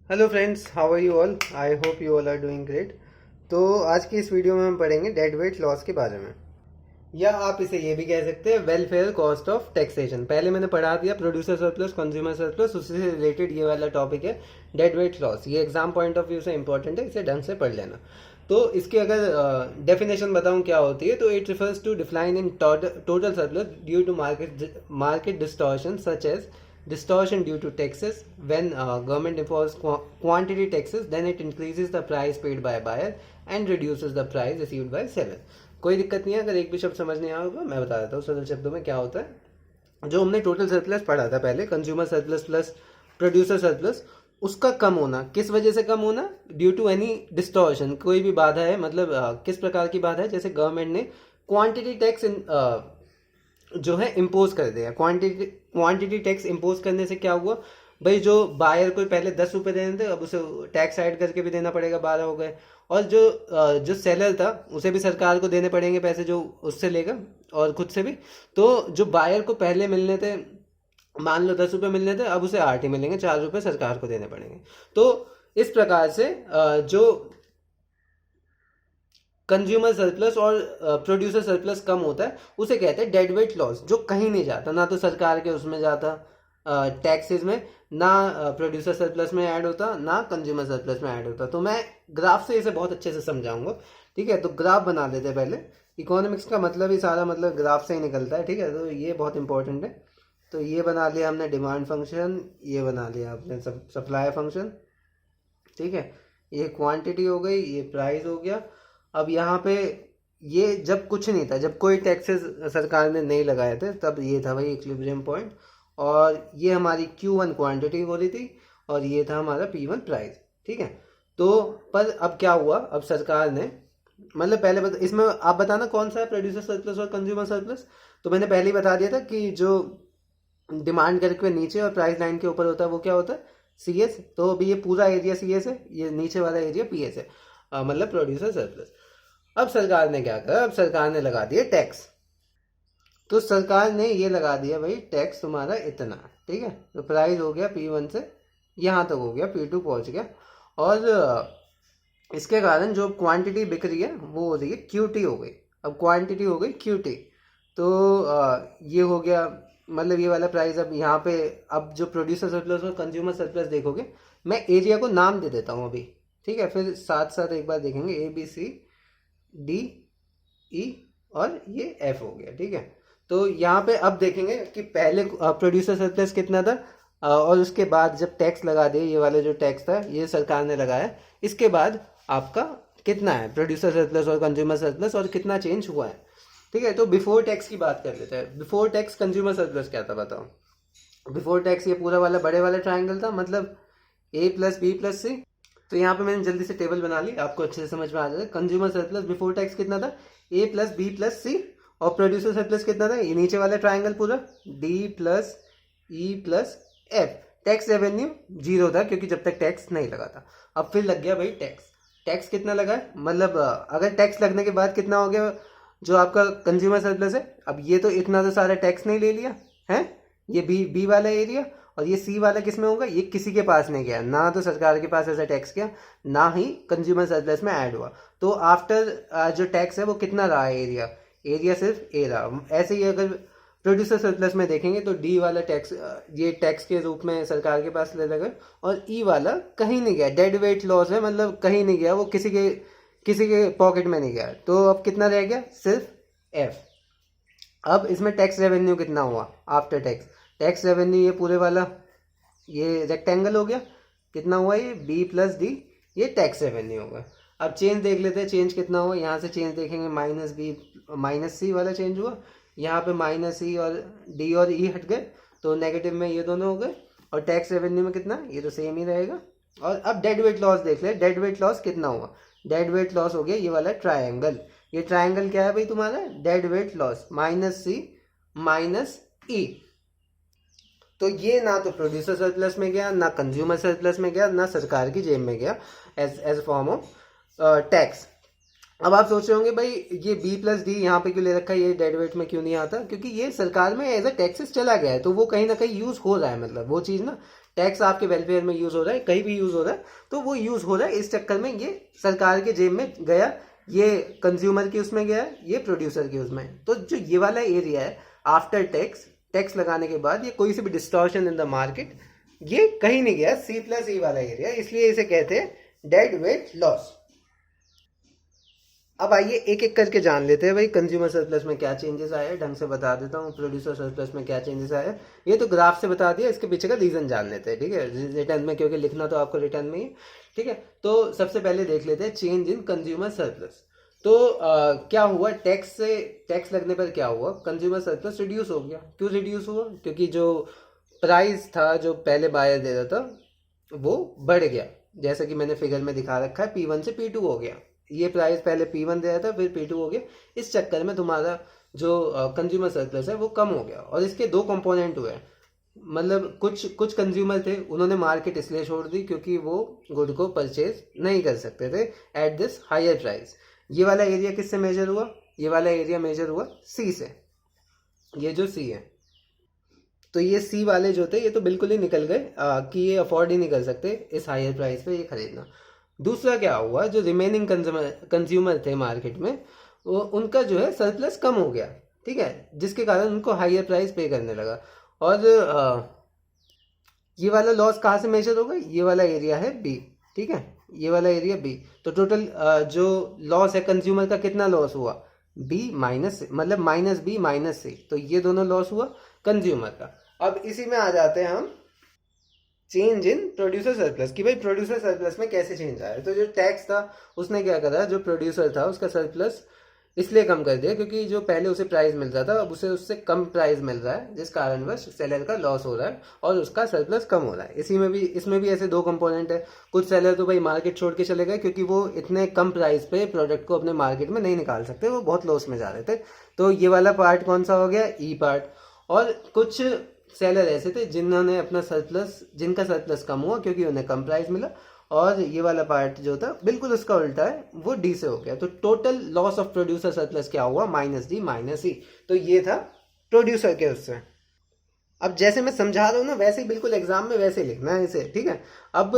Hello friends, how are you all? I hope you all are doing great. तो आज की इस video में हम पढ़ेंगे डेड वेट लॉस के बारे में, या आप इसे ये भी कह सकते हैं वेलफेयर कॉस्ट ऑफ टैक्सेशन। पहले मैंने पढ़ा दिया प्रोड्यूसर सरप्लस, कंज्यूमर सरप्लस, उससे रिलेटेड ये वाला टॉपिक है डेड वेट लॉस। ये एग्जाम पॉइंट ऑफ व्यू से इंपॉर्टेंट है, इसे ढंग से पढ़ लेना। तो इसकी अगर डेफिनेशन बताऊं क्या होती है, तो it refers to decline in total surplus due to market distortion such as distortion due to taxes. When government imposes quantity taxes, then it increases the price paid by buyer and reduces the price received by seller. कोई दिक्कत नहीं है, अगर एक भी शब्द समझ नहीं आएगा मैं बता देता हूँ सरल शब्दों में क्या होता है। जो हमने टोटल सरप्लस पढ़ा था पहले, consumer surplus plus producer surplus, उसका कम होना किस वजह से कम होना? ड्यू टू एनी डिस्टॉर्शन, कोई भी बाधा है, मतलब किस प्रकार की बाधा है? जैसे गवर्नमेंट ने क्वांटिटी टैक्स जो है इम्पोज कर दिया। क्वांटिटी टैक्स इम्पोज करने से क्या हुआ भाई, जो बायर को पहले 10 रुपए देने थे, अब उसे टैक्स ऐड करके भी देना पड़ेगा, 12 हो गए। और जो सेलर था उसे भी सरकार को देने पड़ेंगे पैसे, जो उससे लेगा और खुद से भी। तो जो बायर को पहले मिलने थे, मान लो 10 रुपए मिलने थे, अब उसे 8 ही मिलेंगे, 4 रुपए सरकार को देने पड़ेंगे। तो इस प्रकार से जो कंज्यूमर सरप्लस और प्रोड्यूसर सरप्लस कम होता है, उसे कहते हैं डेड वेट लॉस, जो कहीं नहीं जाता, ना तो सरकार के उसमें जाता टैक्सेस में, ना प्रोड्यूसर सरप्लस में ऐड होता, ना कंज्यूमर सरप्लस में ऐड होता। तो मैं ग्राफ से इसे बहुत अच्छे से समझाऊंगा, ठीक है? तो ग्राफ बना लेते हैं पहले। इकोनॉमिक्स का मतलब ही सारा मतलब ग्राफ से ही निकलता है, ठीक है? तो ये बहुत इंपॉर्टेंट है। तो ये बना लिया हमने डिमांड फंक्शन, ये बना लिया आपने सप्लाई फंक्शन, ठीक है? ये क्वांटिटी हो गई, ये प्राइस हो गया। अब यहाँ पे ये जब कुछ नहीं था, जब कोई टैक्सेस सरकार ने नहीं लगाए थे, तब ये था भाई इक्विलिब्रियम पॉइंट। और ये हमारी Q1 क्वांटिटी हो रही थी, और ये था हमारा P1 प्राइस, ठीक है? तो पर अब क्या हुआ, अब सरकार ने, मतलब पहले इसमें आप बताना कौन सा है प्रोड्यूसर सरप्लस और कंज्यूमर सरप्लस। तो मैंने पहले ही बता दिया था कि जो डिमांड कर्व के नीचे और प्राइस लाइन के ऊपर होता है वो क्या होता है? CS। तो अभी ये पूरा एरिया CS है, ये नीचे वाला एरिया PS है, मतलब प्रोड्यूसर सरप्लस। अब सरकार ने क्या करा, अब सरकार ने लगा दिया टैक्स। तो सरकार ने ये लगा दिया भाई टैक्स तुम्हारा इतना, ठीक है? तो प्राइस हो गया P1 से यहाँ तक हो गया, P2 पहुँच गया। और इसके कारण जो क्वांटिटी बिक रही है वो हो रही है QT हो गई। अब क्वांटिटी हो गई QT। तो ये हो गया, मतलब ये वाला प्राइस। अब यहाँ पे अब जो प्रोड्यूसर सरप्लस और कंज्यूमर सरप्लस देखोगे, मैं एरिया को नाम दे देता हूँ अभी, ठीक है? फिर साथ साथ एक बार देखेंगे, ABCDE और ये F हो गया, ठीक है? तो यहाँ पे अब देखेंगे कि पहले प्रोड्यूसर सरप्लस कितना था, और उसके बाद जब टैक्स लगा दिए, ये वाला जो टैक्स था ये सरकार ने लगाया, इसके बाद आपका कितना है प्रोड्यूसर सरप्लस और कंज्यूमर सरप्लस, और कितना चेंज हुआ है, ठीक है? तो बिफोर टैक्स की बात कर लेते हैं। बिफोर टैक्स कंज्यूमर सरप्लस क्या था बताओ? बिफोर टैक्स ये पूरा वाला बड़े वाला ट्राइंगल था, मतलब A+B+C। तो यहाँ पे मैंने जल्दी से टेबल बना ली, आपको अच्छे से समझ में आ जाएगा। कंज्यूमर सरप्लस बिफोर टैक्स कितना था? A+B+C। और प्रोड्यूसर सरप्लस कितना था? ये नीचे वाला ट्राइंगल पूरा D+E+F। टैक्स रेवेन्यू 0 था, क्योंकि जब तक टैक्स नहीं लगा था। अब फिर लग गया भाई टैक्स। टैक्स कितना लगा है, मतलब अगर टैक्स लगने के बाद कितना हो गया जो आपका कंज्यूमर सरप्लस है? अब ये तो इतना तो सारा टैक्स नहीं ले लिया है, ये बी वाला एरिया। और ये C वाला किस में होगा? ये किसी के पास नहीं गया, ना तो सरकार के पास ऐसा टैक्स गया, ना ही कंज्यूमर सरप्लस में ऐड हुआ। तो आफ्टर जो टैक्स है वो कितना रहा है? एरिया सिर्फ A रहा। ऐसे ही अगर प्रोड्यूसर सरप्लस में देखेंगे तो D वाला टैक्स, ये टैक्स के रूप में सरकार के पास ले लगा, और E वाला कहीं नहीं गया, डेड वेट लॉस है, मतलब कहीं नहीं गया, वो किसी के पॉकेट में नहीं गया। तो अब कितना रह गया? सिर्फ F। अब इसमें टैक्स रेवेन्यू कितना हुआ आफ्टर टैक्स? टैक्स रेवेन्यू ये पूरे वाला ये रेक्टेंगल हो गया, कितना हुआ? ये B+D, ये टैक्स रेवेन्यू होगा। अब चेंज देख लेते हैं, चेंज कितना हुआ। यहाँ से चेंज देखेंगे, -C वाला चेंज हुआ, यहाँ पे -E और D और E हट गए, तो नेगेटिव में ये दोनों हो गए। और टैक्स रेवेन्यू में कितना? ये तो सेम ही रहेगा। और अब डेड वेट लॉस देख ले, डेड वेट लॉस कितना हुआ? डेड वेट लॉस हो गया ये वाला ट्राइंगल। ये ट्राइंगल क्या है भाई तुम्हारा? Dead weight loss, -C -E। तो ये ना तो प्रोड्यूसर सरप्लस में गया, ना कंज्यूमर सरप्लस में गया, ना सरकार की जेब में गया एज फॉर्म ऑफ टैक्स। अब आप सोच रहे होंगे भाई ये B+D यहाँ पे क्यों ले रखा है, ये डेड वेट में क्यों नहीं आता? क्योंकि ये सरकार में एज अ टैक्सेस चला गया है, तो वो कहीं ना कहीं यूज हो रहा है, मतलब वो चीज़ ना टैक्स आपके वेलफेयर में यूज हो रहा है, कहीं भी यूज हो रहा है, तो वो यूज हो रहा है, इस चक्कर में ये सरकार के जेब में गया, ये कंज्यूमर की उसमें गया, ये प्रोड्यूसर की उसमें। तो जो ये वाला एरिया है आफ्टर टैक्स, टैक्स लगाने के बाद ये कोई सी भी डिस्टॉर्शन इन द मार्केट, ये कहीं नहीं गया, C+E वाला एरिया, इसलिए इसे कहते हैं डेड वेट लॉस। अब आइए एक एक करके जान लेते हैं भाई कंज्यूमर सरप्लस में क्या चेंजेस आए, ढंग से बता देता हूँ। प्रोड्यूसर सरप्लस में क्या चेंजेस आए, ये तो ग्राफ से बता दिया, इसके पीछे का रीजन जान लेते हैं, ठीक है, रिटर्न में, क्योंकि लिखना तो आपको रिटर्न में ही, ठीक है। तो सबसे पहले देख लेते हैं चेंज इन कंज्यूमर सरप्लस। तो क्या हुआ, टैक्स लगने पर क्या हुआ, कंज्यूमर सरप्लस रिड्यूस हो गया। क्यों रिड्यूस हुआ, क्योंकि जो प्राइस था जो पहले बायर दे रहा था वो बढ़ गया, जैसा कि मैंने फिगर में दिखा रखा है, P1 से P2 हो गया। ये प्राइस पहले P1 दे रहा था, फिर P2 हो गया, इस चक्कर में तुम्हारा जो कंज्यूमर सरप्लस है वो कम हो गया। और इसके दो कंपोनेंट हुए, मतलब कुछ कंज्यूमर थे, उन्होंने मार्केट इसलिए छोड़ दी क्योंकि वो गुड को परचेज नहीं कर सकते थे एट दिस हायर प्राइस। ये वाला एरिया किससे मेजर हुआ, ये वाला एरिया मेजर हुआ C से, ये जो C है, तो ये C वाले जो थे ये तो बिल्कुल ही निकल गए कि ये अफोर्ड ही नहीं कर सकते इस हायर प्राइस पे ये खरीदना। दूसरा क्या हुआ, जो रिमेनिंग कंज्यूमर थे मार्केट में, वो उनका जो है सरप्लस कम हो गया, ठीक है, जिसके कारण उनको हायर प्राइस पे करने लगा। और ये वाला लॉस कहाँ से मेजर होगा, ये वाला एरिया है B, ठीक है, ये वाला एरिया B। तो टोटल जो लॉस है कंज्यूमर का, कितना लॉस हुआ, B माइनस, मतलब -B -C, तो ये दोनों लॉस हुआ कंज्यूमर का। अब इसी में आ जाते हैं हम चेंज इन प्रोड्यूसर सरप्लस, कि भाई प्रोड्यूसर सरप्लस में कैसे चेंज आया। तो जो टैक्स था उसने क्या करा, जो प्रोड्यूसर था उसका सरप्लस इसलिए कम कर दिया क्योंकि जो पहले उसे प्राइस मिल रहा था अब उसे उससे कम प्राइस मिल रहा है, जिस कारणवश सेलर का लॉस हो रहा है और उसका सरप्लस कम हो रहा है। इसमें भी ऐसे दो कंपोनेंट है। कुछ सेलर तो भाई मार्केट छोड़ के चले गए क्योंकि वो इतने कम प्राइस पे प्रोडक्ट को अपने मार्केट में नहीं निकाल सकते, वो बहुत लॉस में जा रहे थे। तो ये वाला पार्ट कौन सा हो गया, ई पार्ट। और कुछ सेलर ऐसे थे जिन्होंने अपना सरप्लस, जिनका सरप्लस कम हुआ क्योंकि उन्हें कम प्राइस मिला, और ये वाला पार्ट जो था बिल्कुल उसका उल्टा है, वो डी से हो गया। तो total loss of producer surplus क्या हुआ, -D -E। तो ये था प्रोड्यूसर के उससे। अब जैसे मैं समझा रहा हूँ ना वैसे ही बिल्कुल एग्जाम में वैसे ही लिखना है इसे, ठीक है। अब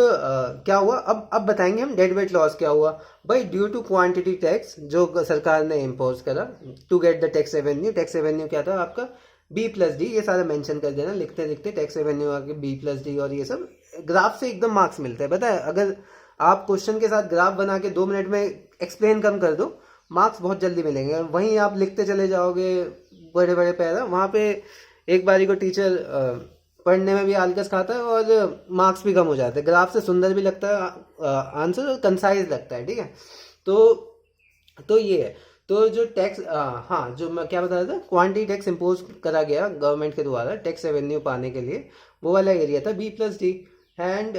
क्या हुआ, अब बताएंगे हम डेड वेट लॉस क्या हुआ। भाई ड्यू टू क्वांटिटी टैक्स जो सरकार ने इम्पोज करा to get the tax revenue, tax revenue क्या था आपका B+D, ये सारा मेंशन कर देना लिखते लिखते, टैक्स रेवेन्यू आके B+D, और ये सब ग्राफ से एकदम मार्क्स मिलते हैं, पता है। अगर आप क्वेश्चन के साथ ग्राफ बना के 2 मिनट में एक्सप्लेन कम कर दो, मार्क्स बहुत जल्दी मिलेंगे। वहीं आप लिखते चले जाओगे बड़े बड़े पैरा, वहाँ पे एक बारी को टीचर पढ़ने में भी आलकस खाता है और मार्क्स भी कम हो जाते हैं। ग्राफ से सुंदर भी लगता है आंसर और कंसाइज लगता है, ठीक है। तो ये है। तो जो टैक्स, हाँ, जो मैं क्या बता रहा था, क्वांटिटी टैक्स इम्पोज करा गया गवर्नमेंट के द्वारा टैक्स रेवेन्यू पाने के लिए, वो वाला एरिया था B+D। एंड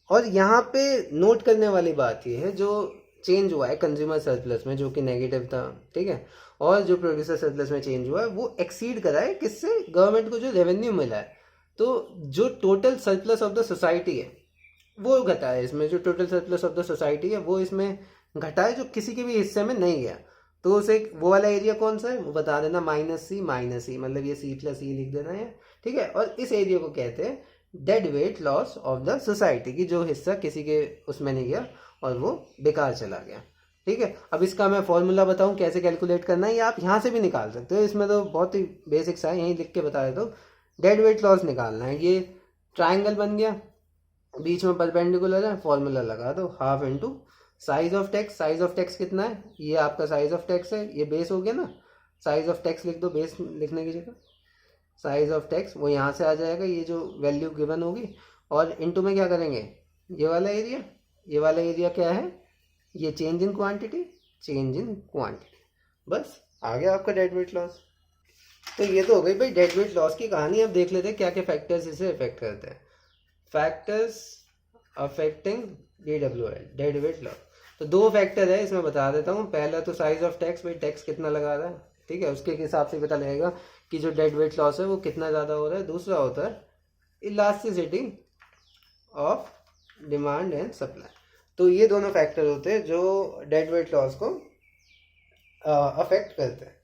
और यहाँ पे नोट करने वाली बात ये है, जो चेंज हुआ है कंज्यूमर सरप्लस में जो कि नेगेटिव था, ठीक है, और जो प्रोड्यूसर सरप्लस में चेंज हुआ है वो एक्सीड करा है किससे, गवर्नमेंट को जो रेवेन्यू मिला है। तो जो total surplus of the society है वो घटा है इसमें, जो total surplus of the society है वो इसमें घटा है, जो किसी के भी हिस्से में नहीं गया। तो उसे वो वाला एरिया कौन सा है वो बता देना, -C -E, मतलब ये C+E लिख देना है, ठीक है। और इस एरिया को कहते हैं dead weight loss of the society, की जो हिस्सा किसी के उसमें नहीं गया और वो बेकार चला गया, ठीक है। अब इसका मैं फॉर्मूला बताऊं कैसे कैलकुलेट करना है, ये आप यहाँ से भी निकाल सकते हो, इसमें तो बहुत ही बेसिक्स है, यहीं लिख के बता देता हूँ। डेड वेट लॉस निकालना है, ये ट्राइंगल बन गया, बीच में परपेंडिकुलर है, फॉर्मूला लगा दो, half into size of tax. Size of tax कितना है, ये आपका साइज ऑफ टैक्स है, ये बेस हो गया ना, साइज ऑफ टैक्स लिख दो बेस लिखने की जगह, साइज ऑफ टैक्स वो यहाँ से आ जाएगा, ये जो वैल्यू गिवन होगी, और इनटू में क्या करेंगे, ये वाला एरिया, ये वाला एरिया क्या है, ये change in quantity, change in quantity, बस आ गया आपका डेड वेट लॉस। तो ये तो हो गई भाई डेड वेट लॉस की कहानी। अब देख लेते हैं क्या क्या फैक्टर्स इसे इफेक्ट करते हैं। Factors affecting DWL, dead weight loss. तो 2 फैक्टर है इसमें बता देता हूँ। पहला तो साइज ऑफ टैक्स, भाई टैक्स कितना लगा रहा है, ठीक है, उसके हिसाब से पता लगेगा कि जो डेड वेट लॉस है वो कितना ज़्यादा हो रहा है। दूसरा होता है elasticity of demand and supply. तो ये दोनों फैक्टर होते हैं जो डेड वेट लॉस को अफेक्ट करते हैं।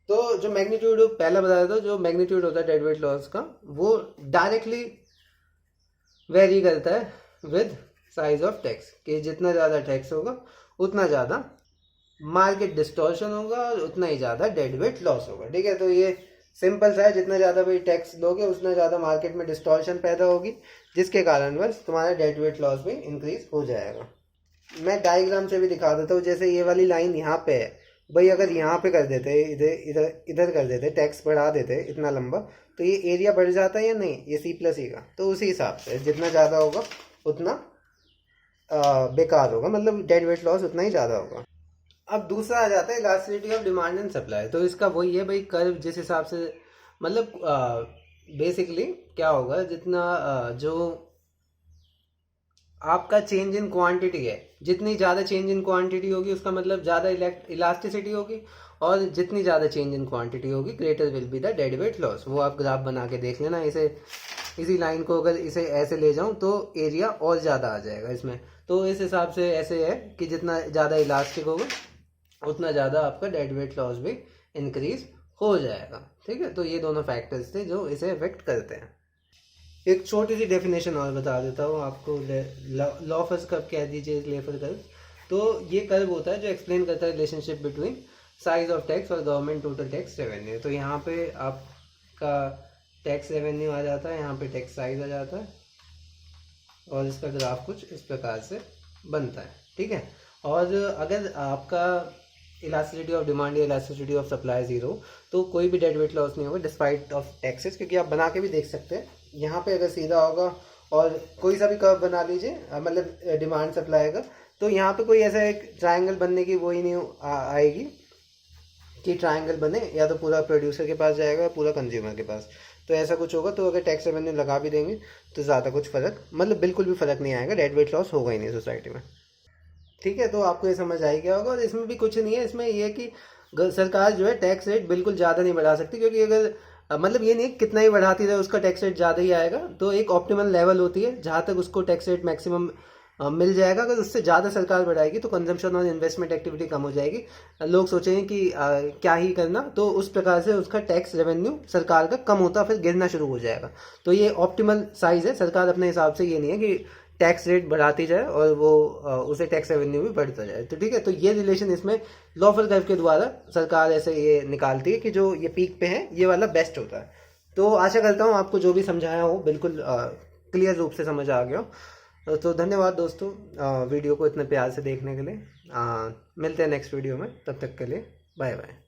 तो जो मैग्नीट्यूड पहला बताया था, जो मैग्नीट्यूड होता है डेड वेट लॉस का, वो डायरेक्टली वेरी करता है विद साइज ऑफ टैक्स, कि जितना ज़्यादा टैक्स होगा उतना ज़्यादा मार्केट डिस्टॉर्शन होगा और उतना ही ज़्यादा डेड वेट लॉस होगा। ठीक है, तो ये सिंपल सा है, जितना ज़्यादा भाई टैक्स लोगे उतना ज़्यादा मार्केट में डिस्टॉर्शन पैदा होगी, जिसके कारण बस तुम्हारा डेड वेट लॉस भी इंक्रीज हो जाएगा। मैं डायग्राम से भी दिखा देता हूँ। जैसे ये वाली लाइन यहाँ पे है भाई, अगर यहाँ पे कर देते, इधर इधर इधर कर देते, टैक्स बढ़ा देते इतना लंबा, तो ये एरिया बढ़ जाता है या नहीं, ये C+E का। तो उसी हिसाब से जितना ज़्यादा होगा उतना बेकार होगा, मतलब डेड वेट लॉस उतना ही ज़्यादा होगा। अब दूसरा आ जाता है elasticity of demand and supply. तो इसका वही है भाई, कर्व जिस हिसाब से, मतलब बेसिकली क्या होगा, जितना जो आपका चेंज इन क्वांटिटी है, जितनी ज़्यादा चेंज इन क्वांटिटी होगी उसका मतलब ज़्यादा इलास्टिसिटी होगी, और जितनी ज़्यादा चेंज इन क्वांटिटी होगी greater will be the dead weight loss. वो आप ग्राफ बना के देख लेना। इसे, इसी लाइन को अगर इसे ऐसे ले जाऊं तो एरिया और ज़्यादा आ जाएगा इसमें। तो इस हिसाब से ऐसे है कि जितना ज़्यादा इलास्टिक होगा उतना ज़्यादा आपका डेड वेट लॉस भी इंक्रीज हो जाएगा। ठीक है, तो ये दोनों फैक्टर्स थे जो इसे अफेक्ट करते हैं। एक छोटी सी डेफिनेशन और बता देता हूँ आपको। लॉफर्स कर्व कह दीजिए, लेफर कर्व। तो ये कर्व होता है जो एक्सप्लेन करता है relationship between size of tax और गवर्नमेंट टोटल टैक्स रेवेन्यू। तो यहाँ पे आपका टैक्स रेवेन्यू आ जाता है, यहाँ पे टैक्स साइज आ जाता है, और इसका ग्राफ कुछ इस प्रकार से बनता है। ठीक है, और अगर आपका इलास्टिसिटी ऑफ डिमांड या इलास्टिसिटी ऑफ सप्लाई जीरो, तो कोई भी डेड वेट लॉस नहीं होगा डिस्पाइट ऑफ टैक्सेस, क्योंकि आप बना के भी देख सकते हैं। यहाँ पे अगर सीधा होगा और कोई सा भी कर्व बना लीजिए, मतलब डिमांड सप्लाई का, तो यहाँ पे कोई ऐसा एक ट्रायंगल बनने की वो ही नहीं आएगी कि ट्रायंगल बने, या तो पूरा प्रोड्यूसर के पास जाएगा या पूरा कंज्यूमर के पास। तो ऐसा कुछ होगा। तो अगर टैक्स रेवेन्यू लगा भी देंगे तो ज़्यादा कुछ फ़र्क, मतलब बिल्कुल भी फ़र्क नहीं आएगा, डेड वेट लॉस होगा ही नहीं सोसाइटी में। ठीक है, तो आपको ये समझ आई गया होगा। और इसमें भी कुछ नहीं है, इसमें ये है कि सरकार जो है टैक्स रेट बिल्कुल ज़्यादा नहीं बढ़ा सकती, क्योंकि अगर मतलब ये नहीं कितना ही बढ़ाती रहे उसका टैक्स रेट ज़्यादा ही आएगा। तो एक ऑप्टिमल लेवल होती है जहाँ तक उसको टैक्स रेट मैक्सिमम मिल जाएगा। अगर उससे ज़्यादा सरकार बढ़ाएगी तो कंजम्पशन और इन्वेस्टमेंट एक्टिविटी कम हो जाएगी, लोग सोचेंगे कि क्या ही करना, तो उस प्रकार से उसका टैक्स रेवेन्यू सरकार का कम होता फिर गिरना शुरू हो जाएगा। तो ये ऑप्टिमल साइज़ है। सरकार अपने हिसाब से ये नहीं है कि टैक्स रेट बढ़ाती जाए और वो उसे टैक्स रेवेन्यू भी बढ़ता जाए। तो ठीक है, तो ये रिलेशन इसमें लॉफर कर्व के द्वारा सरकार ऐसे ये निकालती है कि जो ये पीक पे है ये वाला बेस्ट होता है। तो आशा करता हूँ आपको जो भी समझाया हो बिल्कुल क्लियर रूप से समझ आ गया हो। तो धन्यवाद दोस्तों वीडियो को इतने प्यार से देखने के लिए। मिलते हैं नेक्स्ट वीडियो में, तब तक के लिए बाय बाय।